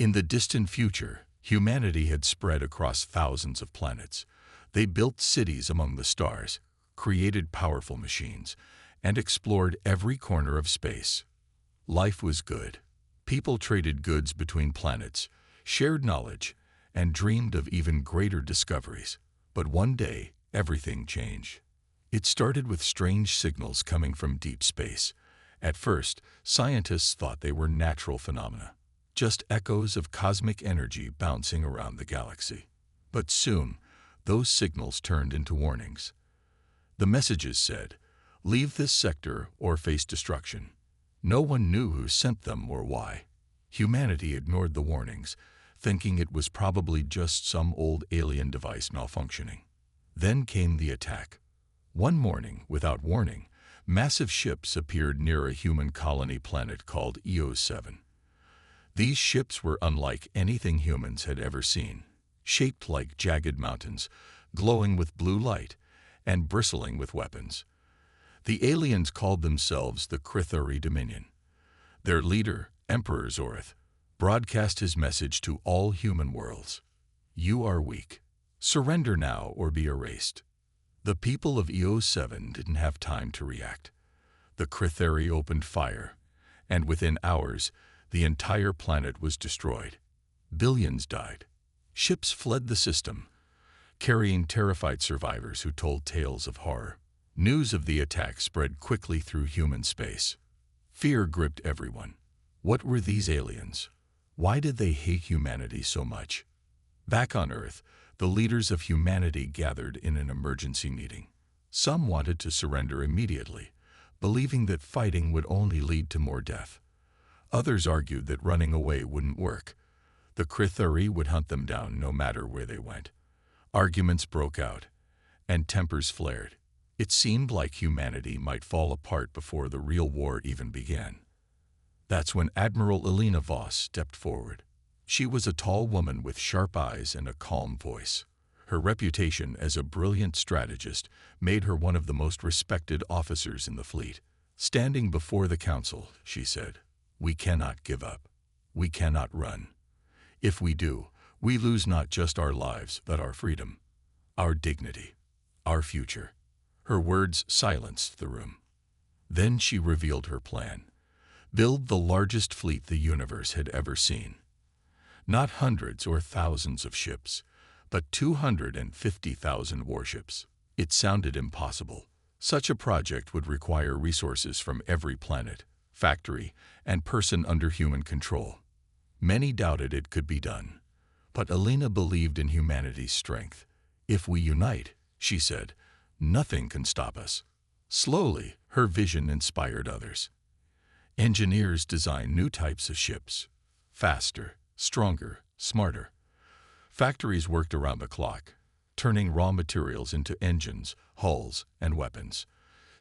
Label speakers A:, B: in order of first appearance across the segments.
A: In the distant future, humanity had spread across thousands of planets. They built cities among the stars, created powerful machines, and explored every corner of space. Life was good. People traded goods between planets, shared knowledge, and dreamed of even greater discoveries. But one day, everything changed. It started with strange signals coming from deep space. At first, scientists thought they were natural phenomena, just echoes of cosmic energy bouncing around the galaxy. But soon, those signals turned into warnings. The messages said, "Leave this sector or face destruction." No one knew who sent them or why. Humanity ignored the warnings, thinking it was probably just some old alien device malfunctioning. Then came the attack. One morning, without warning, massive ships appeared near a human colony planet called EO7. These ships were unlike anything humans had ever seen, shaped like jagged mountains, glowing with blue light, and bristling with weapons. The aliens called themselves the Krithari Dominion. Their leader, Emperor Zorth, broadcast his message to all human worlds. "You are weak. Surrender now or be erased." The people of EO7 didn't have time to react. The Krithari opened fire, and within hours, the entire planet was destroyed. Billions died. Ships fled the system, carrying terrified survivors who told tales of horror. News of the attack spread quickly through human space. Fear gripped everyone. What were these aliens? Why did they hate humanity so much? Back on Earth, the leaders of humanity gathered in an emergency meeting. Some wanted to surrender immediately, believing that fighting would only lead to more death. Others argued that running away wouldn't work. The Krithari would hunt them down no matter where they went. Arguments broke out, and tempers flared. It seemed like humanity might fall apart before the real war even began. That's when Admiral Elena Voss stepped forward. She was a tall woman with sharp eyes and a calm voice. Her reputation as a brilliant strategist made her one of the most respected officers in the fleet. Standing before the council, she said, "We cannot give up. We cannot run. If we do, we lose not just our lives, but our freedom, our dignity, our future." Her words silenced the room. Then she revealed her plan. Build the largest fleet the universe had ever seen. Not hundreds or thousands of ships, but 250,000 warships. It sounded impossible. Such a project would require resources from every planet, factory, and person under human control. Many doubted it could be done. But Elena believed in humanity's strength. "If we unite," she said, "nothing can stop us." Slowly, her vision inspired others. Engineers designed new types of ships, faster, stronger, smarter. Factories worked around the clock, turning raw materials into engines, hulls, and weapons.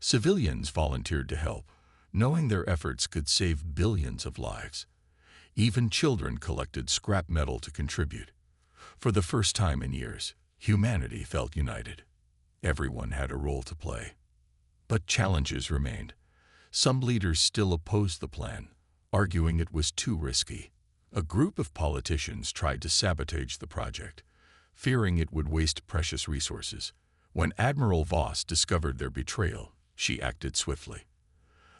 A: Civilians volunteered to help, knowing their efforts could save billions of lives. Even children collected scrap metal to contribute. For the first time in years, humanity felt united. Everyone had a role to play. But challenges remained. Some leaders still opposed the plan, arguing it was too risky. A group of politicians tried to sabotage the project, fearing it would waste precious resources. When Admiral Voss discovered their betrayal, she acted swiftly.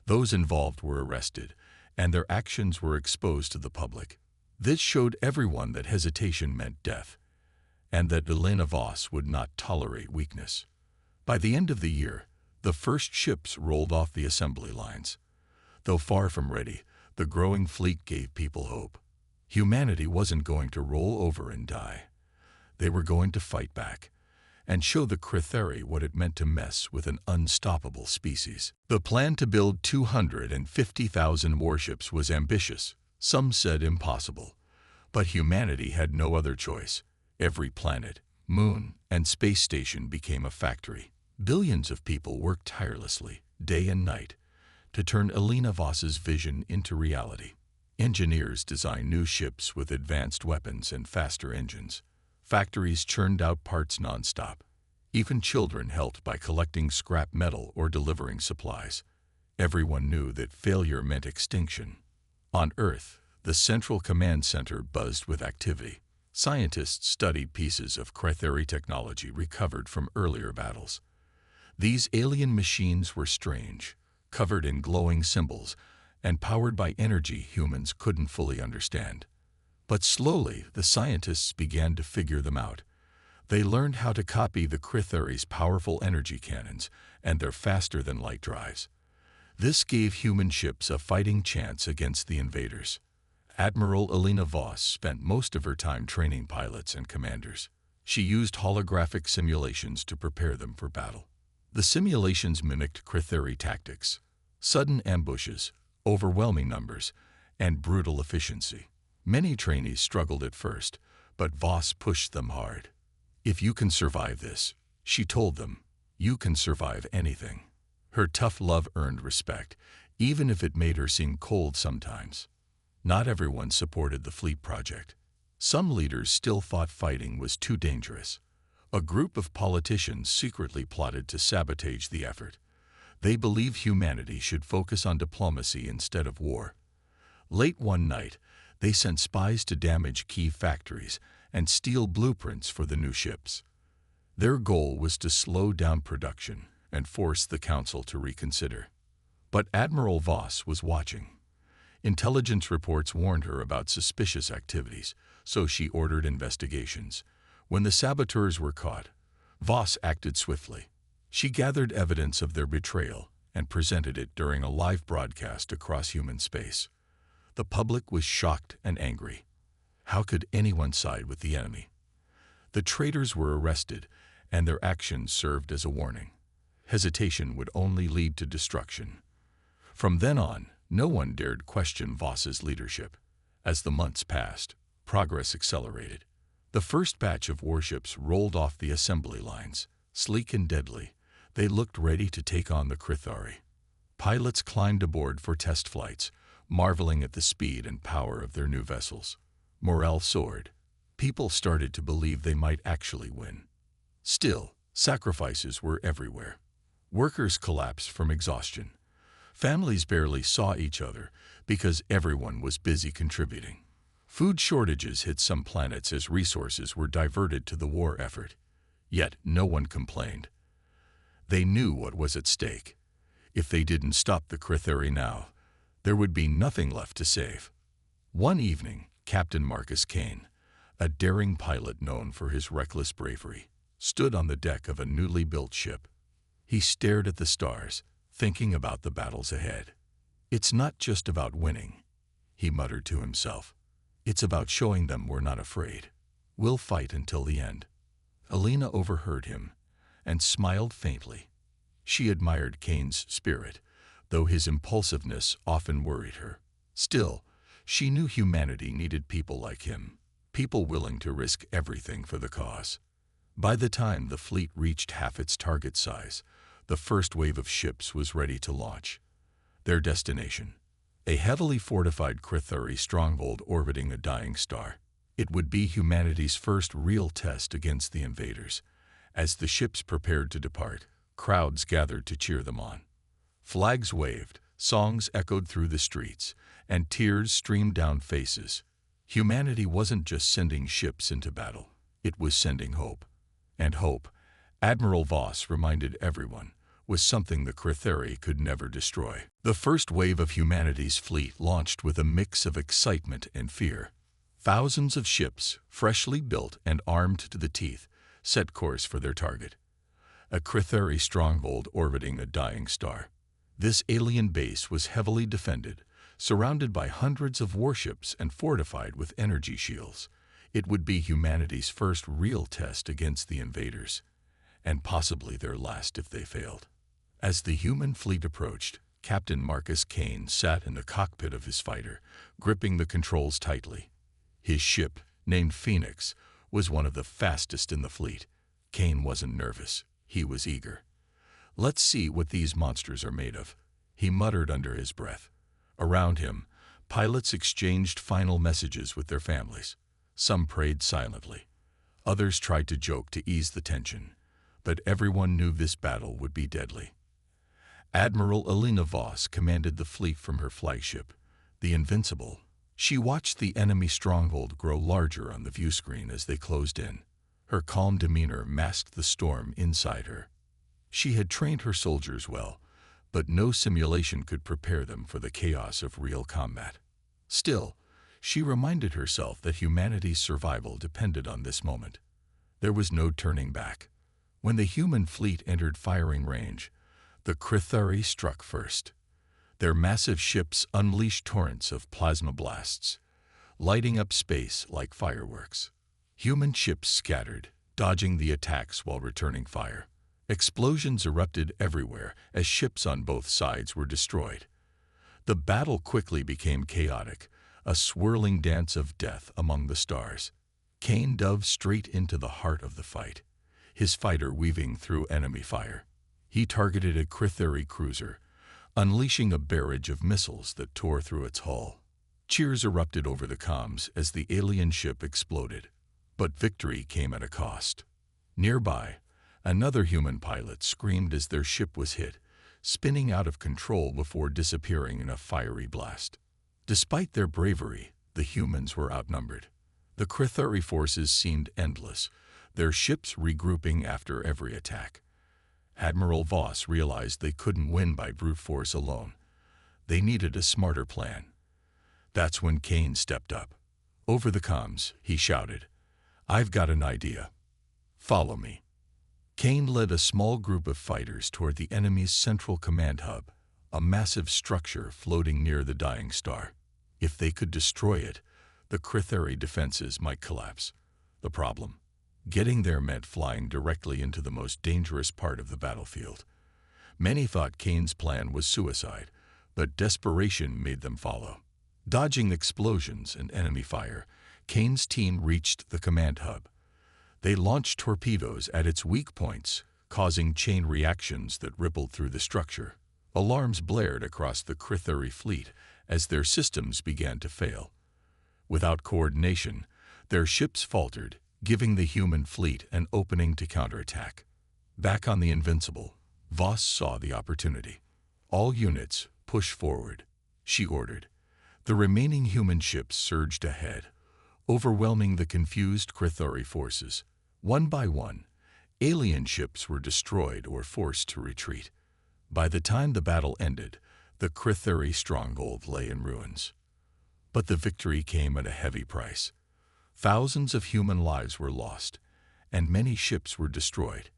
A: Those involved were arrested, and their actions were exposed to the public. This showed everyone that hesitation meant death, and that Elena Voss would not tolerate weakness. By the end of the year, the first ships rolled off the assembly lines. Though far from ready, the growing fleet gave people hope. Humanity wasn't going to roll over and die. They were going to fight back and show the Krithari what it meant to mess with an unstoppable species. The plan to build 250,000 warships was ambitious. Some said impossible. But humanity had no other choice. Every planet, moon, and space station became a factory. Billions of people worked tirelessly, day and night, to turn Elena Voss's vision into reality. Engineers designed new ships with advanced weapons and faster engines. Factories churned out parts nonstop. Even children helped by collecting scrap metal or delivering supplies. Everyone knew that failure meant extinction. On Earth, The central command center buzzed with activity. Scientists studied pieces of Cretheri technology recovered from earlier battles. These alien machines were strange, covered in glowing symbols, and powered by energy humans couldn't fully understand. But slowly, the scientists began to figure them out. They learned how to copy the Cretheri's powerful energy cannons and their faster-than-light drives. This gave human ships a fighting chance against the invaders. Admiral Alina Voss spent most of her time training pilots and commanders. She used holographic simulations to prepare them for battle. The simulations mimicked Cretheri tactics: sudden ambushes, overwhelming numbers, and brutal efficiency. Many trainees struggled at first, but Voss pushed them hard. "If you can survive this," she told them, "you can survive anything." Her tough love earned respect, even if it made her seem cold sometimes. Not everyone supported the fleet project. Some leaders still thought fighting was too dangerous. A group of politicians secretly plotted to sabotage the effort. They believed humanity should focus on diplomacy instead of war. Late one night, they sent spies to damage key factories and steal blueprints for the new ships. Their goal was to slow down production and force the council to reconsider. But Admiral Voss was watching. Intelligence reports warned her about suspicious activities, so she ordered investigations. When the saboteurs were caught, Voss acted swiftly. She gathered evidence of their betrayal and presented it during a live broadcast across human space. The public was shocked and angry. How could anyone side with the enemy? The traitors were arrested, and their actions served as a warning. Hesitation would only lead to destruction. From then on, no one dared question Voss's leadership. As the months passed, progress accelerated. The first batch of warships rolled off the assembly lines. Sleek and deadly, they looked ready to take on the Cretheri. Pilots climbed aboard for test flights, marveling at the speed and power of their new vessels. Morale soared. People started to believe they might actually win. Still, sacrifices were everywhere. Workers collapsed from exhaustion. Families barely saw each other because everyone was busy contributing. Food shortages hit some planets as resources were diverted to the war effort. Yet no one complained. They knew what was at stake. If they didn't stop the Cretheri now, there would be nothing left to save. One evening, Captain Marcus Kane, a daring pilot known for his reckless bravery, stood on the deck of a newly built ship. He stared at the stars, thinking about the battles ahead. "It's not just about winning," he muttered to himself. "It's about showing them we're not afraid. We'll fight until the end." Alina overheard him and smiled faintly. She admired Kane's spirit, though his impulsiveness often worried her. Still, she knew humanity needed people like him, people willing to risk everything for the cause. By the time the fleet reached half its target size, the first wave of ships was ready to launch. Their destination: a heavily fortified Cretheri stronghold orbiting a dying star. It would be humanity's first real test against the invaders. As the ships prepared to depart, crowds gathered to cheer them on. Flags waved, songs echoed through the streets, and tears streamed down faces. Humanity wasn't just sending ships into battle, it was sending hope. And hope, Admiral Voss reminded everyone, was something the Cretheri could never destroy. The first wave of humanity's fleet launched with a mix of excitement and fear. Thousands of ships, freshly built and armed to the teeth, set course for their target: a Cretheri stronghold orbiting a dying star. This alien base was heavily defended, surrounded by hundreds of warships and fortified with energy shields. It would be humanity's first real test against the invaders, and possibly their last if they failed. As the human fleet approached, Captain Marcus Kane sat in the cockpit of his fighter, gripping the controls tightly. His ship, named Phoenix, was one of the fastest in the fleet. Kane wasn't nervous. He was eager. "Let's see what these monsters are made of," he muttered under his breath. Around him, pilots exchanged final messages with their families. Some prayed silently. Others tried to joke to ease the tension. But everyone knew this battle would be deadly. Admiral Alina Voss commanded the fleet from her flagship, the Invincible. She watched the enemy stronghold grow larger on the view screen as they closed in. Her calm demeanor masked the storm inside her. She had trained her soldiers well, but no simulation could prepare them for the chaos of real combat. Still, she reminded herself that humanity's survival depended on this moment. There was no turning back. When the human fleet entered firing range, the Krithari struck first. Their massive ships unleashed torrents of plasma blasts, lighting up space like fireworks. Human ships scattered, dodging the attacks while returning fire. Explosions erupted everywhere as ships on both sides were destroyed. The battle quickly became chaotic, a swirling dance of death among the stars. Kane dove straight into the heart of the fight, his fighter weaving through enemy fire. He targeted a Krithari cruiser, unleashing a barrage of missiles that tore through its hull. Cheers erupted over the comms as the alien ship exploded, but victory came at a cost. Nearby, another human pilot screamed as their ship was hit, spinning out of control before disappearing in a fiery blast. Despite their bravery, the humans were outnumbered. The Krithari forces seemed endless, their ships regrouping after every attack. Admiral Voss realized they couldn't win by brute force alone. They needed a smarter plan. That's when Kane stepped up. Over the comms, he shouted, "I've got an idea. Follow me." Kane led a small group of fighters toward the enemy's central command hub, a massive structure floating near the dying star. If they could destroy it, the Krithari defenses might collapse. The problem? Getting there meant flying directly into the most dangerous part of the battlefield. Many thought Kane's plan was suicide, but desperation made them follow. Dodging explosions and enemy fire, Kane's team reached the command hub. They launched torpedoes at its weak points, causing chain reactions that rippled through the structure. Alarms blared across the Krithari fleet as their systems began to fail. Without coordination, their ships faltered, giving the human fleet an opening to counterattack. Back on the Invincible, Voss saw the opportunity. "All units, push forward," she ordered. The remaining human ships surged ahead, overwhelming the confused Krithari forces. One by one, alien ships were destroyed or forced to retreat. By the time the battle ended, the Krithari stronghold lay in ruins. But the victory came at a heavy price. Thousands of human lives were lost, and many ships were destroyed.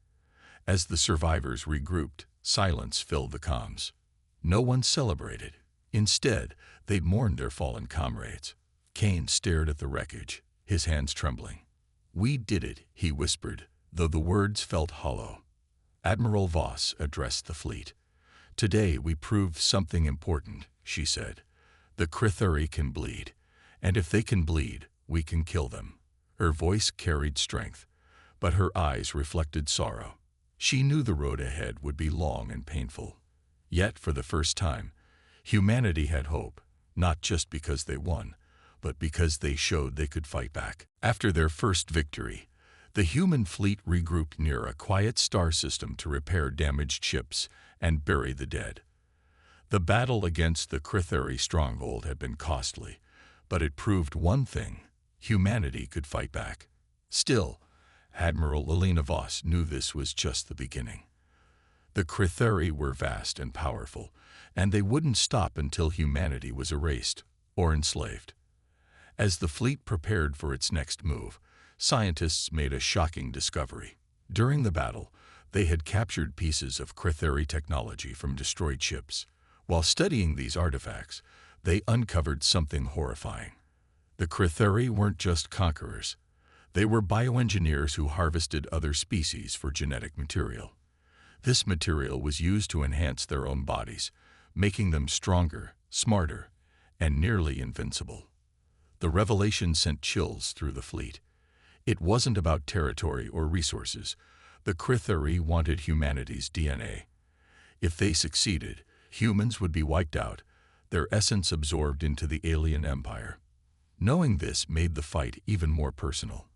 A: As the survivors regrouped, silence filled the comms. No one celebrated. Instead, they mourned their fallen comrades. Kane stared at the wreckage, his hands trembling. "We did it," he whispered, though the words felt hollow. Admiral Voss addressed the fleet. "Today we proved something important," she said. "The Krithari can bleed, and if they can bleed, we can kill them." Her voice carried strength, but her eyes reflected sorrow. She knew the road ahead would be long and painful. Yet, for the first time, humanity had hope, not just because they won, but because they showed they could fight back. After their first victory, the human fleet regrouped near a quiet star system to repair damaged ships and bury the dead. The battle against the Krithari stronghold had been costly, but it proved one thing: humanity could fight back. Still, Admiral Elena Voss knew this was just the beginning. The Krithari were vast and powerful, and they wouldn't stop until humanity was erased or enslaved. As the fleet prepared for its next move, scientists made a shocking discovery. During the battle, they had captured pieces of Krithari technology from destroyed ships. While studying these artifacts, they uncovered something horrifying. The Krithari weren't just conquerors. They were bioengineers who harvested other species for genetic material. This material was used to enhance their own bodies, making them stronger, smarter, and nearly invincible. The revelation sent chills through the fleet. It wasn't about territory or resources. The Krithari wanted humanity's DNA. If they succeeded, humans would be wiped out, their essence absorbed into the alien empire. Knowing this made the fight even more personal.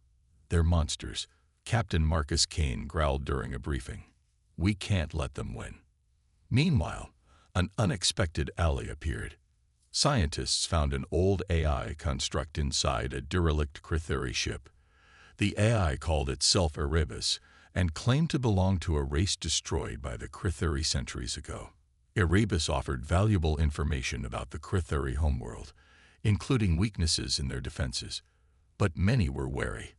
A: "They're monsters," Captain Marcus Kane growled during a briefing. "We can't let them win." Meanwhile, an unexpected ally appeared. Scientists found an old AI construct inside a derelict Critheri ship. The AI called itself Erebus and claimed to belong to a race destroyed by the Critheri centuries ago. Erebus offered valuable information about the Critheri homeworld, including weaknesses in their defenses, but many were wary.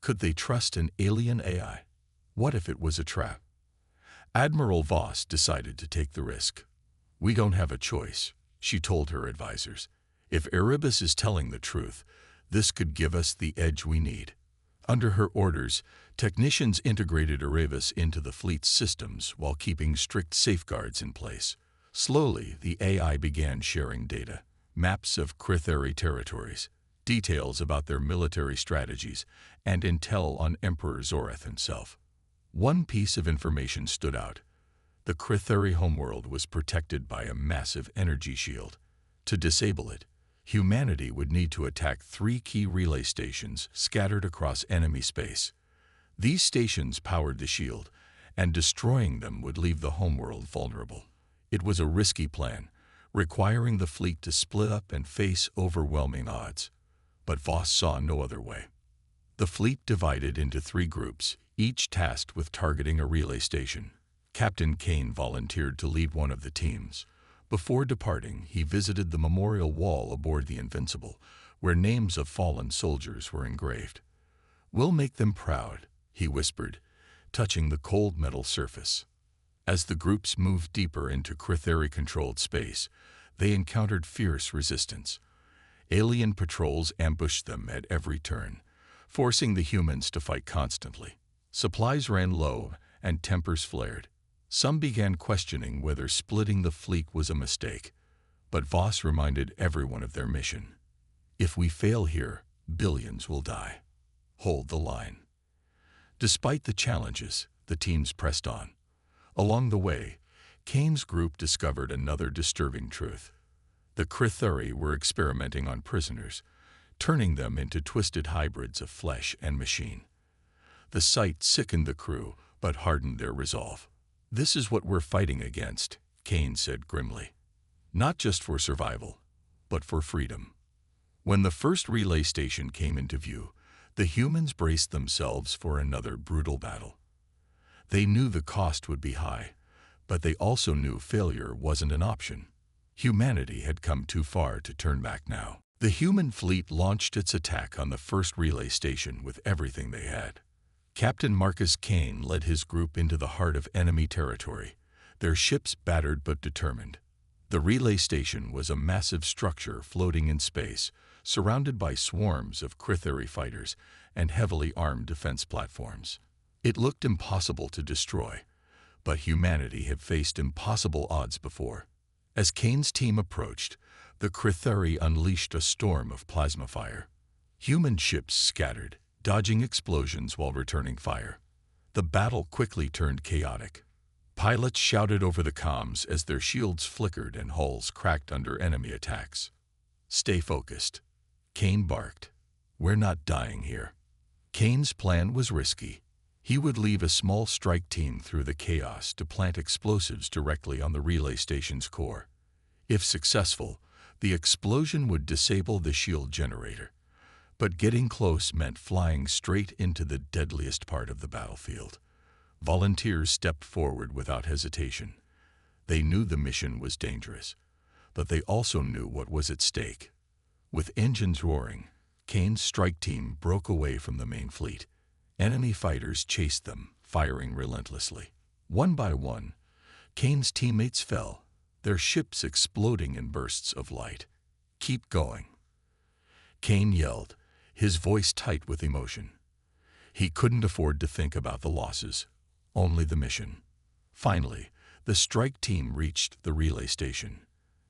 A: Could they trust an alien AI? What if it was a trap? Admiral Voss decided to take the risk. "We don't have a choice," she told her advisors. "If Erebus is telling the truth, this could give us the edge we need." Under her orders, technicians integrated Erebus into the fleet's systems while keeping strict safeguards in place. Slowly, the AI began sharing data, maps of Critheri territories, details about their military strategies, and intel on Emperor Zoreth himself. One piece of information stood out. The Critheri homeworld was protected by a massive energy shield. To disable it, humanity would need to attack 3 key relay stations scattered across enemy space. These stations powered the shield, and destroying them would leave the homeworld vulnerable. It was a risky plan, requiring the fleet to split up and face overwhelming odds. But Voss saw no other way. The fleet divided into 3 groups, each tasked with targeting a relay station. Captain Kane volunteered to lead one of the teams. Before departing, he visited the memorial wall aboard the Invincible, where names of fallen soldiers were engraved. "We'll make them proud," he whispered, touching the cold metal surface. As the groups moved deeper into Critheri-controlled space, they encountered fierce resistance. Alien patrols ambushed them at every turn, forcing the humans to fight constantly. Supplies ran low, and tempers flared. Some began questioning whether splitting the fleet was a mistake, but Voss reminded everyone of their mission. "If we fail here, billions will die. Hold the line." Despite the challenges, the teams pressed on. Along the way, Kane's group discovered another disturbing truth. The Critheri were experimenting on prisoners, turning them into twisted hybrids of flesh and machine. The sight sickened the crew, but hardened their resolve. "This is what we're fighting against," Kane said grimly. "Not just for survival, but for freedom." When the first relay station came into view, the humans braced themselves for another brutal battle. They knew the cost would be high, but they also knew failure wasn't an option. Humanity had come too far to turn back now. The human fleet launched its attack on the first relay station with everything they had. Captain Marcus Kane led his group into the heart of enemy territory, their ships battered but determined. The relay station was a massive structure floating in space, surrounded by swarms of Critheri fighters and heavily armed defense platforms. It looked impossible to destroy, but humanity had faced impossible odds before. As Kane's team approached, the Critheri unleashed a storm of plasma fire. Human ships scattered, dodging explosions while returning fire. The battle quickly turned chaotic. Pilots shouted over the comms as their shields flickered and hulls cracked under enemy attacks. "Stay focused," Kane barked. "We're not dying here." Kane's plan was risky. He would leave a small strike team through the chaos to plant explosives directly on the relay station's core. If successful, the explosion would disable the shield generator. But getting close meant flying straight into the deadliest part of the battlefield. Volunteers stepped forward without hesitation. They knew the mission was dangerous, but they also knew what was at stake. With engines roaring, Kane's strike team broke away from the main fleet. Enemy fighters chased them, firing relentlessly. One by one, Kane's teammates fell, their ships exploding in bursts of light. "Keep going," Kane yelled, his voice tight with emotion. He couldn't afford to think about the losses, only the mission. Finally, the strike team reached the relay station.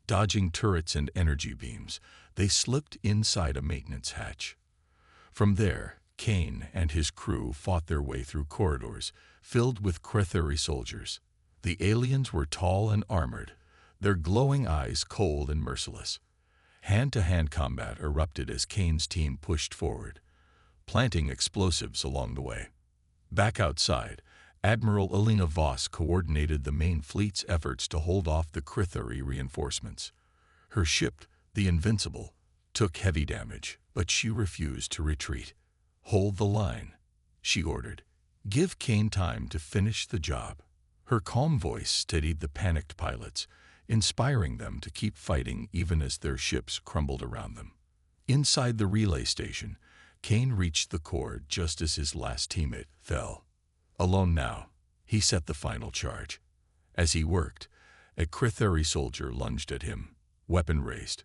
A: Dodging turrets and energy beams, they slipped inside a maintenance hatch. From there, Kane and his crew fought their way through corridors filled with Critheri soldiers. The aliens were tall and armored, their glowing eyes cold and merciless. Hand-to-hand combat erupted as Kane's team pushed forward, planting explosives along the way. Back outside, Admiral Elena Voss coordinated the main fleet's efforts to hold off the Critheri reinforcements. Her ship, The Invincible took heavy damage, but she refused to retreat. "Hold the line," she ordered. "Give Kane time to finish the job." Her calm voice steadied the panicked pilots, inspiring them to keep fighting even as their ships crumbled around them. Inside the relay station, Kane reached the core just as his last teammate fell. Alone now, he set the final charge. As he worked, a Krithari soldier lunged at him, weapon raised.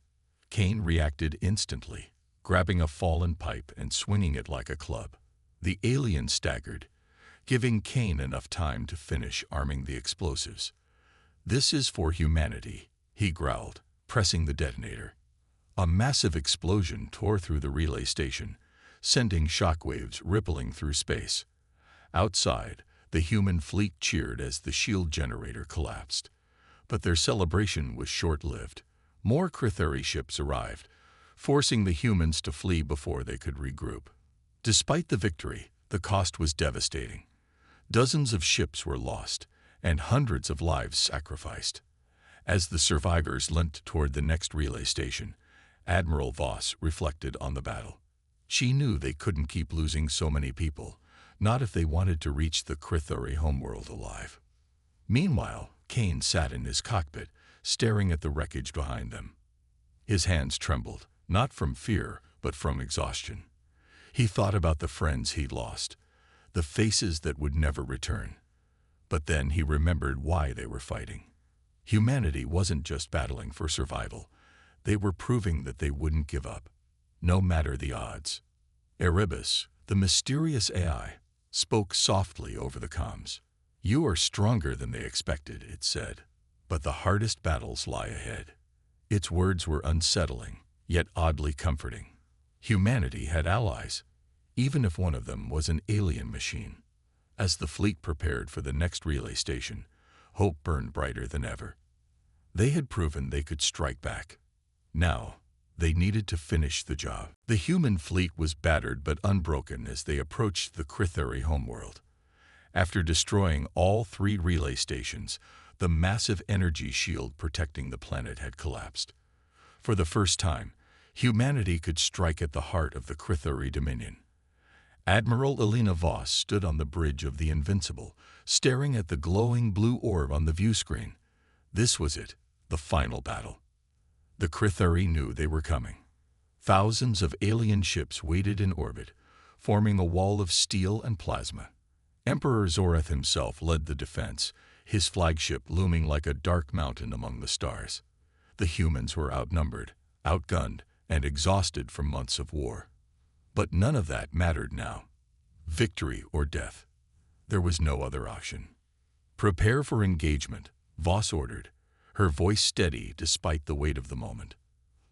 A: Kane reacted instantly, grabbing a fallen pipe and swinging it like a club. The alien staggered, giving Kane enough time to finish arming the explosives. "This is for humanity," he growled, pressing the detonator. A massive explosion tore through the relay station, sending shockwaves rippling through space. Outside, the human fleet cheered as the shield generator collapsed. But their celebration was short-lived. More Krithari ships arrived, forcing the humans to flee before they could regroup. Despite the victory, the cost was devastating. Dozens of ships were lost, and hundreds of lives sacrificed. As the survivors limped toward the next relay station, Admiral Voss reflected on the battle. She knew they couldn't keep losing so many people, not if they wanted to reach the Krithari homeworld alive. Meanwhile, Kane sat in his cockpit, staring at the wreckage behind them. His hands trembled, not from fear, but from exhaustion. He thought about the friends he'd lost, the faces that would never return. But then he remembered why they were fighting. Humanity wasn't just battling for survival. They were proving that they wouldn't give up, no matter the odds. Erebus, the mysterious AI, spoke softly over the comms. "You are stronger than they expected," it said, "but the hardest battles lie ahead." Its words were unsettling, yet oddly comforting. Humanity had allies, even if one of them was an alien machine. As the fleet prepared for the next relay station, hope burned brighter than ever. They had proven they could strike back. Now, they needed to finish the job. The human fleet was battered but unbroken as they approached the Krithari homeworld. After destroying all 3 relay stations, the massive energy shield protecting the planet had collapsed. For the first time, humanity could strike at the heart of the Krithari Dominion. Admiral Elena Voss stood on the bridge of the Invincible, staring at the glowing blue orb on the view screen. This was it, the final battle. The Krithari knew they were coming. Thousands of alien ships waited in orbit, forming a wall of steel and plasma. Emperor Zorath himself led the defense, his flagship looming like a dark mountain among the stars. The humans were outnumbered, outgunned, and exhausted from months of war. But none of that mattered now. Victory or death. There was no other option. "Prepare for engagement," Voss ordered, her voice steady despite the weight of the moment.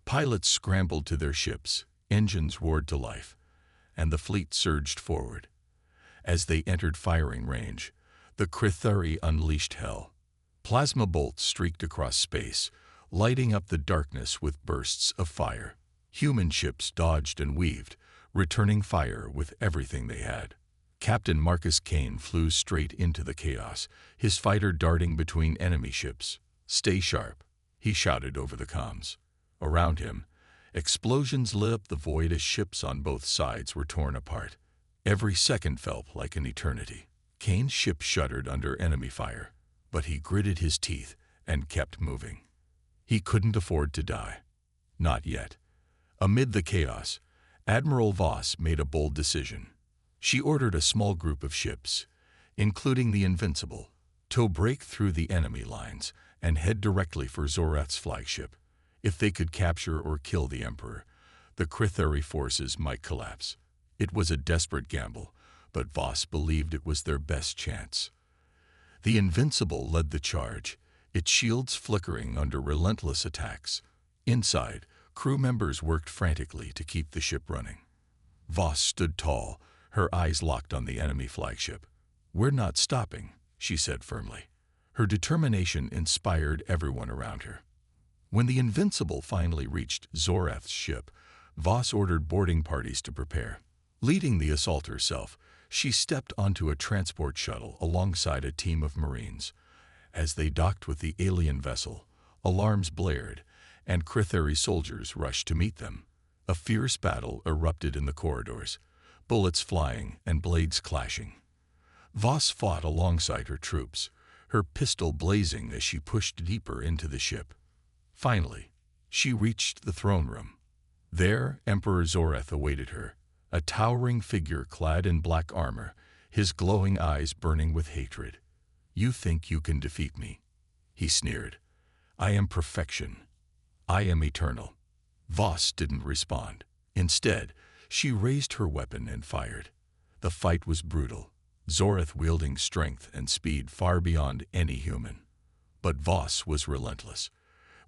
A: Pilots scrambled to their ships, engines roared to life, and the fleet surged forward. As they entered firing range, the Krithari unleashed hell. Plasma bolts streaked across space, lighting up the darkness with bursts of fire. Human ships dodged and weaved, returning fire with everything they had. Captain Marcus Kane flew straight into the chaos, his fighter darting between enemy ships. "Stay sharp," he shouted over the comms. Around him, explosions lit up the void as ships on both sides were torn apart. Every second felt like an eternity. Kane's ship shuddered under enemy fire, but he gritted his teeth and kept moving. He couldn't afford to die. Not yet. Amid the chaos, Admiral Voss made a bold decision. She ordered a small group of ships, including the Invincible, to break through the enemy lines and head directly for Zorath's flagship. If they could capture or kill the Emperor, the Krithari forces might collapse. It was a desperate gamble, but Voss believed it was their best chance. The Invincible led the charge, its shields flickering under relentless attacks. Inside, crew members worked frantically to keep the ship running. Voss stood tall, her eyes locked on the enemy flagship. "We're not stopping," she said firmly. Her determination inspired everyone around her. When the Invincible finally reached Zorath's ship, Voss ordered boarding parties to prepare. Leading the assault herself, she stepped onto a transport shuttle alongside a team of Marines. As they docked with the alien vessel, alarms blared, and Critheri soldiers rushed to meet them. A fierce battle erupted in the corridors, bullets flying and blades clashing. Voss fought alongside her troops, her pistol blazing as she pushed deeper into the ship. Finally, she reached the throne room. There, Emperor Zoreth awaited her, a towering figure clad in black armor, his glowing eyes burning with hatred. "You think you can defeat me?" he sneered. "I am perfection. I am eternal." Voss didn't respond. Instead, she raised her weapon and fired. The fight was brutal, Zoreth wielding strength and speed far beyond any human. But Voss was relentless.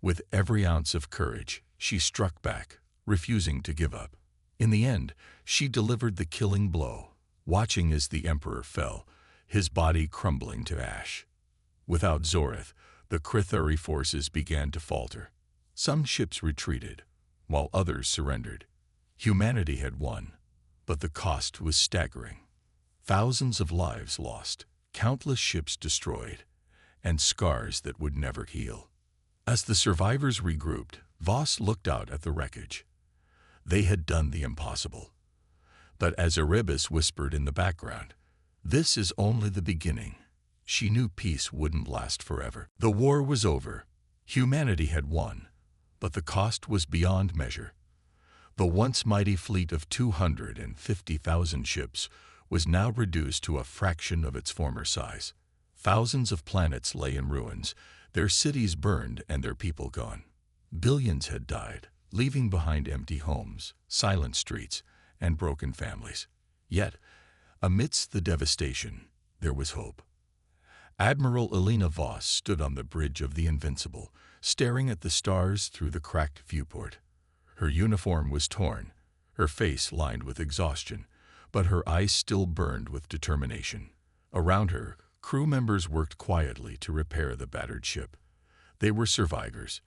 A: With every ounce of courage, she struck back, refusing to give up. In the end, she delivered the killing blow, watching as the Emperor fell, his body crumbling to ash. Without Zoreth, the Critheri forces began to falter. Some ships retreated, while others surrendered. Humanity had won, but the cost was staggering. Thousands of lives lost, countless ships destroyed, and scars that would never heal. As the survivors regrouped, Voss looked out at the wreckage. They had done the impossible. But as Erebus whispered in the background, "This is only the beginning." She knew peace wouldn't last forever. The war was over. Humanity had won, but the cost was beyond measure. The once mighty fleet of 250,000 ships was now reduced to a fraction of its former size. Thousands of planets lay in ruins, their cities burned and their people gone. Billions had died, leaving behind empty homes, silent streets, and broken families. Yet, amidst the devastation, there was hope. Admiral Elena Voss stood on the bridge of the Invincible, staring at the stars through the cracked viewport. Her uniform was torn, her face lined with exhaustion, but her eyes still burned with determination. Around her, crew members worked quietly to repair the battered ship. They were survivors,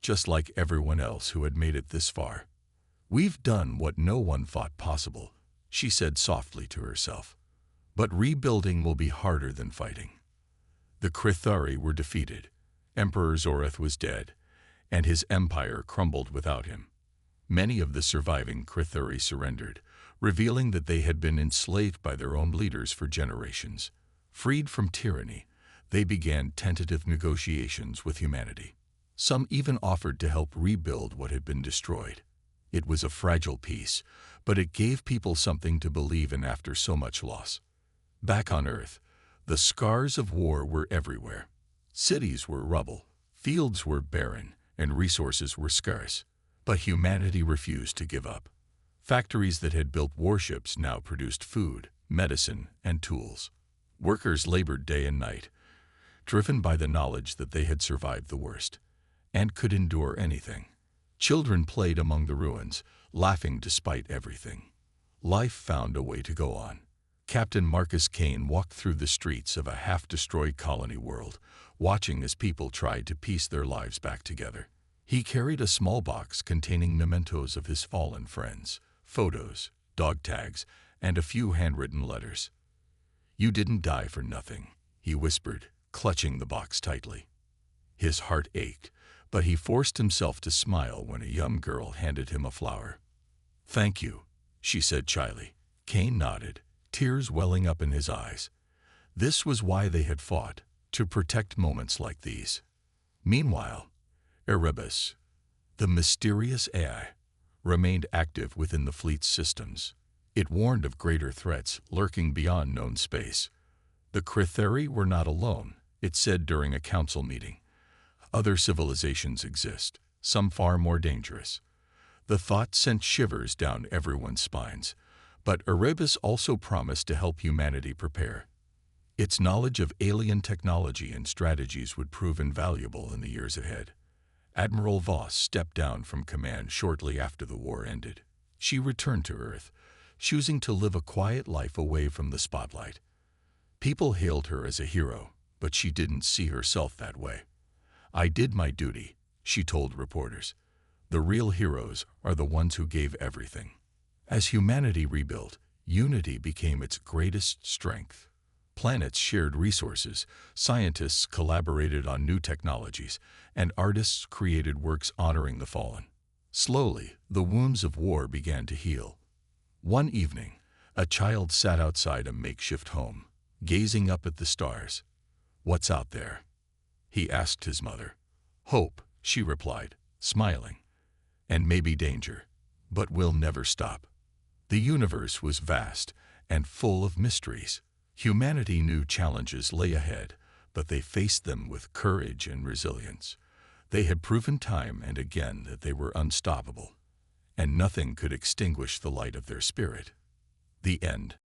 A: just like everyone else who had made it this far. "We've done what no one thought possible," she said softly to herself. "But rebuilding will be harder than fighting." The Critheri were defeated. Emperor Zoreth was dead, and his empire crumbled without him. Many of the surviving Critheri surrendered, revealing that they had been enslaved by their own leaders for generations. Freed from tyranny, they began tentative negotiations with humanity. Some even offered to help rebuild what had been destroyed. It was a fragile peace, but it gave people something to believe in after so much loss. Back on Earth, the scars of war were everywhere. Cities were rubble, fields were barren, and resources were scarce. But humanity refused to give up. Factories that had built warships now produced food, medicine, and tools. Workers labored day and night, driven by the knowledge that they had survived the worst, and could endure anything. Children played among the ruins, laughing despite everything. Life found a way to go on. Captain Marcus Kane walked through the streets of a half-destroyed colony world, watching as people tried to piece their lives back together. He carried a small box containing mementos of his fallen friends, photos, dog tags, and a few handwritten letters. "You didn't die for nothing," he whispered, clutching the box tightly. His heart ached, but he forced himself to smile when a young girl handed him a flower. "Thank you," she said shyly. Kane nodded, tears welling up in his eyes. This was why they had fought, to protect moments like these. Meanwhile, Erebus, the mysterious AI, remained active within the fleet's systems. It warned of greater threats lurking beyond known space. The Critheri were not alone, it said during a council meeting. Other civilizations exist, some far more dangerous. The thought sent shivers down everyone's spines, but Erebus also promised to help humanity prepare. Its knowledge of alien technology and strategies would prove invaluable in the years ahead. Admiral Voss stepped down from command shortly after the war ended. She returned to Earth, choosing to live a quiet life away from the spotlight. People hailed her as a hero, but she didn't see herself that way. "I did my duty," she told reporters. "The real heroes are the ones who gave everything." As humanity rebuilt, unity became its greatest strength. Planets shared resources, scientists collaborated on new technologies, and artists created works honoring the fallen. Slowly, the wounds of war began to heal. One evening, a child sat outside a makeshift home, gazing up at the stars. "What's out there?" he asked his mother. "Hope," she replied, smiling. "And maybe danger, but we'll never stop." The universe was vast and full of mysteries. Humanity knew challenges lay ahead, but they faced them with courage and resilience. They had proven time and again that they were unstoppable, and nothing could extinguish the light of their spirit. The end.